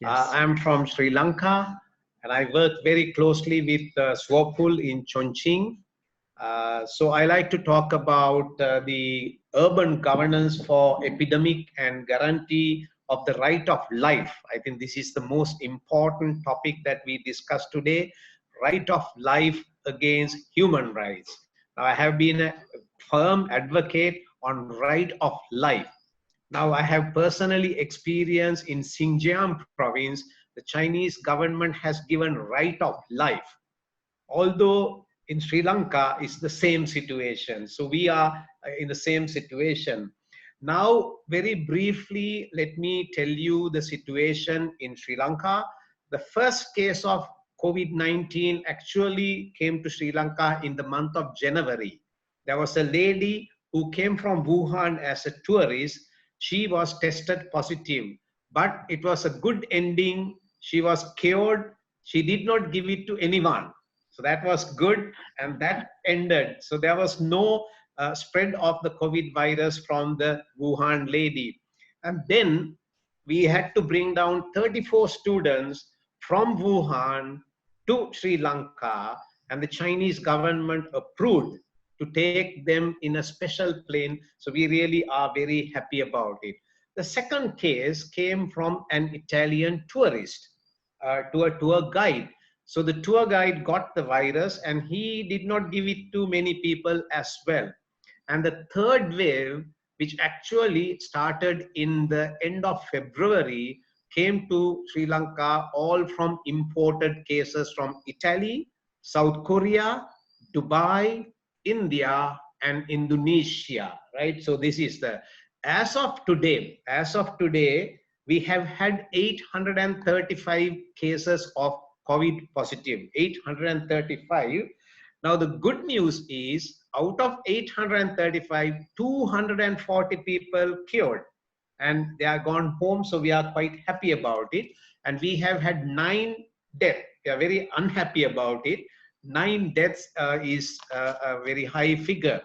Yes. I'm from Sri Lanka, and I work very closely with Swapul in Chongqing. So I like to talk about the urban governance for epidemic and guarantee of the right of life. I think this is the most important topic that we discuss today, right of life against human rights. Now, I have been a firm advocate on right of life. Now, I have personally experienced in Xinjiang province, the Chinese government has given right of life, although in Sri Lanka it's the same situation. So we are in the same situation. Now, very briefly, let me tell you the situation in Sri Lanka. The first case of COVID-19 actually came to Sri Lanka in the month of January. There was a lady who came from Wuhan as a tourist. She was tested positive, but it was a good ending. She was cured. She did not give it to anyone, so that was good, and that ended. So there was no spread of the COVID virus from the Wuhan lady. And then we had to bring down 34 students from Wuhan to Sri Lanka, and the Chinese government approved to take them in a special plane. So we really are very happy about it. The second case came from an Italian tourist to a tour guide. So the tour guide got the virus and he did not give it to many people as well. And the third wave, which actually started in the end of February, came to Sri Lanka all from imported cases from Italy, South Korea, Dubai, India, and Indonesia, right? So this is the, as of today, we have had 835 cases of COVID positive, 835. Now, the good news is out of 835, 240 people cured and they are gone home. So we are quite happy about it. And we have had 9 deaths. We are very unhappy about it. 9 deaths is a very high figure.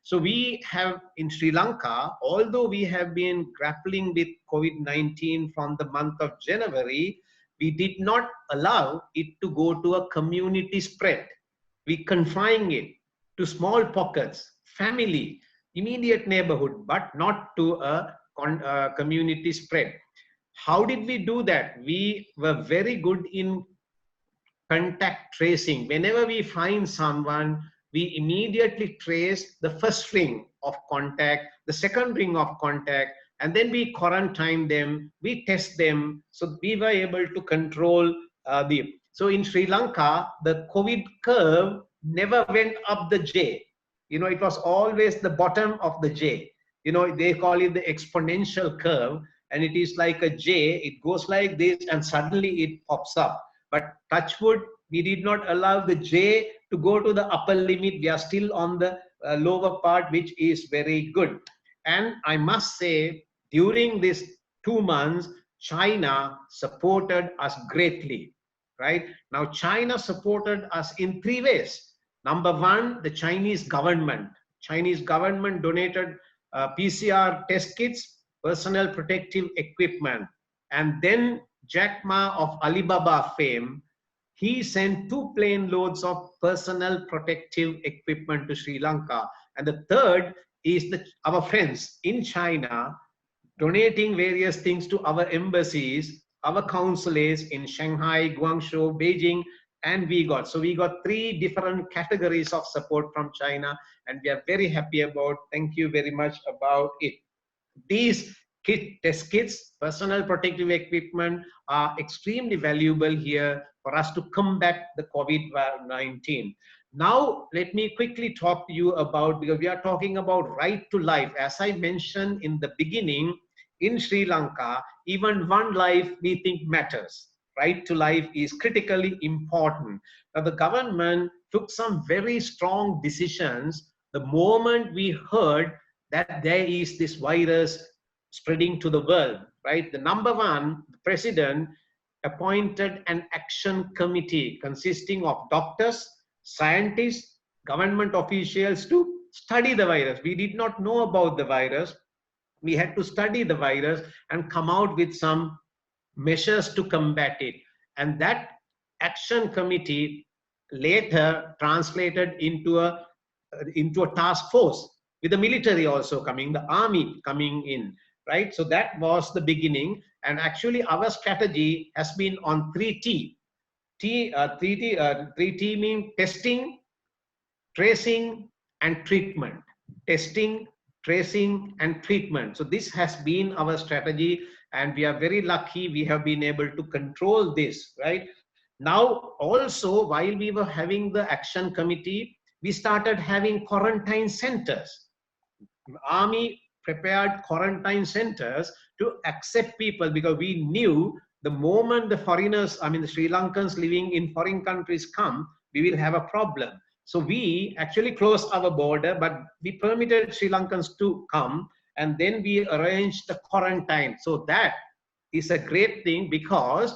So we have in Sri Lanka, although we have been grappling with COVID-19 from the month of January, we did not allow it to go to a community spread. We confine it to small pockets, family, immediate neighborhood, but not to a community spread. How did we do that? We were very good in contact tracing. Whenever we find someone, we immediately trace the first ring of contact, the second ring of contact, and then we quarantine them, we test them. So we were able to control so in Sri Lanka, the COVID curve never went up the J. You know, it was always the bottom of the J. You know, they call it the exponential curve, and it is like a J. It goes like this, and suddenly it pops up. But touch wood, we did not allow the J to go to the upper limit. We are still on the lower part, which is very good. And I must say, during these 2 months, China supported us greatly, right? Now, China supported us in 3 ways. Number one, the Chinese government. Chinese government donated PCR test kits, personal protective equipment, and then Jack Ma of Alibaba fame, he sent 2 plane loads of personal protective equipment to Sri Lanka. And the third is our friends in China donating various things to our embassies, our consulates in Shanghai, Guangzhou, Beijing, and we got 3 different categories of support from China, and we are very happy about. Thank you very much about it. These test kits, personal protective equipment are extremely valuable here for us to combat the COVID-19. Now, let me quickly talk to you about, because we are talking about right to life. As I mentioned in the beginning, in Sri Lanka, even one life we think matters. Right to life is critically important. Now, the government took some very strong decisions the moment we heard that there is this virus spreading to the world, right? The number one, the president appointed an action committee consisting of doctors, scientists, government officials to study the virus. We did not know about the virus. We had to study the virus and come out with some measures to combat it. And that action committee later translated into a task force, with the military also coming, the army coming in, right? So that was the beginning. And actually our strategy has been on 3T. 3T mean testing, tracing, and treatment. Testing, tracing, and treatment. So this has been our strategy, and we are very lucky we have been able to control this, right? Now, also, while we were having the action committee, we started having quarantine centers. Army prepared quarantine centers to accept people, because we knew the moment the foreigners, I mean the Sri Lankans living in foreign countries come, we will have a problem. So we actually closed our border, but we permitted Sri Lankans to come, and then we arranged the quarantine. So that is a great thing, because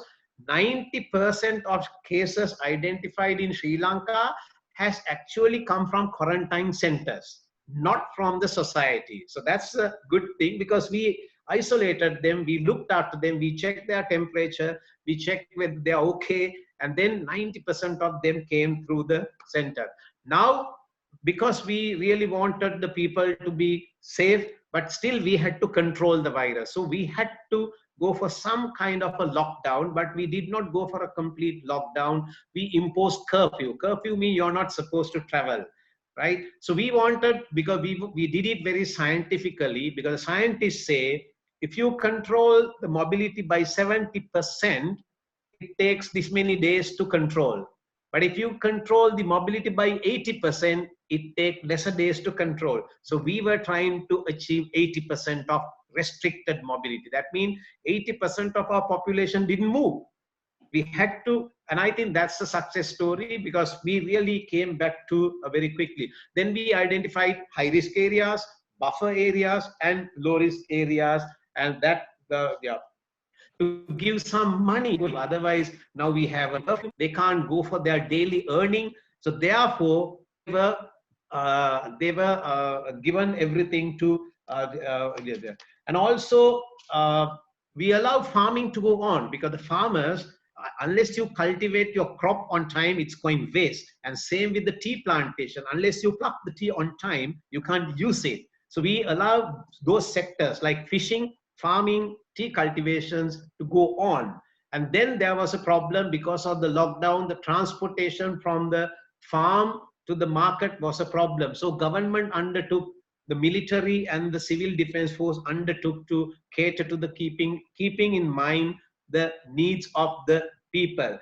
90% of cases identified in Sri Lanka has actually come from quarantine centers, not from the society. So that's a good thing, because we isolated them, we looked after them, we checked their temperature, we checked whether they're okay, and then 90% of them came through the center. Now, because we really wanted the people to be safe, but still we had to control the virus. So we had to go for some kind of a lockdown, but we did not go for a complete lockdown. We imposed curfew. Curfew means you're not supposed to travel, right? So we wanted, because we did it very scientifically, because scientists say if you control the mobility by 70%, it takes this many days to control. But if you control the mobility by 80%, it takes lesser days to control. So we were trying to achieve 80% of restricted mobility. That means 80% of our population didn't move. We had to, and I think that's a success story, because we really came back to very quickly. Then we identified high risk areas, buffer areas, and low risk areas, and that to give some money. Otherwise, now we have they can't go for their daily earning. So therefore, they were given everything to and also we allow farming to go on, because the farmers, unless you cultivate your crop on time, it's going waste. And same with the tea plantation, unless you pluck the tea on time, you can't use it. So we allow those sectors like fishing, farming, tea cultivations to go on. And then there was a problem because of the lockdown. The transportation from the farm to the market was a problem. So government undertook, the military and the civil defense force undertook to cater to the keeping in mind the needs of the people.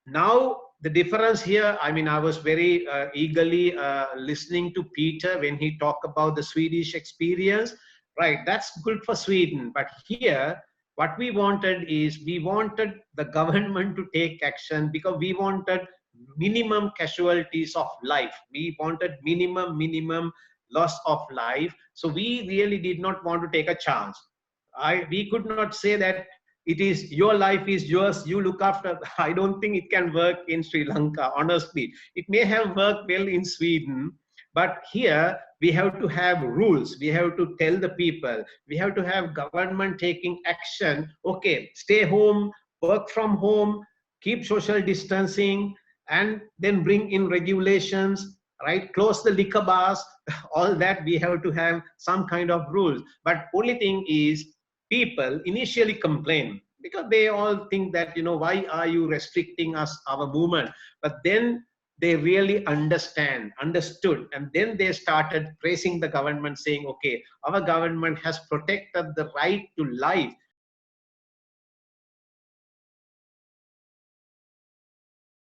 Now the difference here, I mean, I was very eagerly listening to Peter when he talked about the Swedish experience. Right, that's good for Sweden. But here, what we wanted is, we wanted the government to take action, because we wanted minimum casualties of life. We wanted minimum loss of life. So we really did not want to take a chance. We could not say that it is your life is yours, you look after. I don't think it can work in Sri Lanka, honestly. It may have worked well in Sweden, but here we have to have rules. We have to tell the people. We have to have government taking action. Okay, stay home, work from home, keep social distancing, and then bring in regulations, right? Close the liquor bars. All that we have to have some kind of rules. But only thing is, people initially complain, because they all think that, you know, why are you restricting us, our movement? But then they really understood, and then they started praising the government, saying, okay, our government has protected the right to life.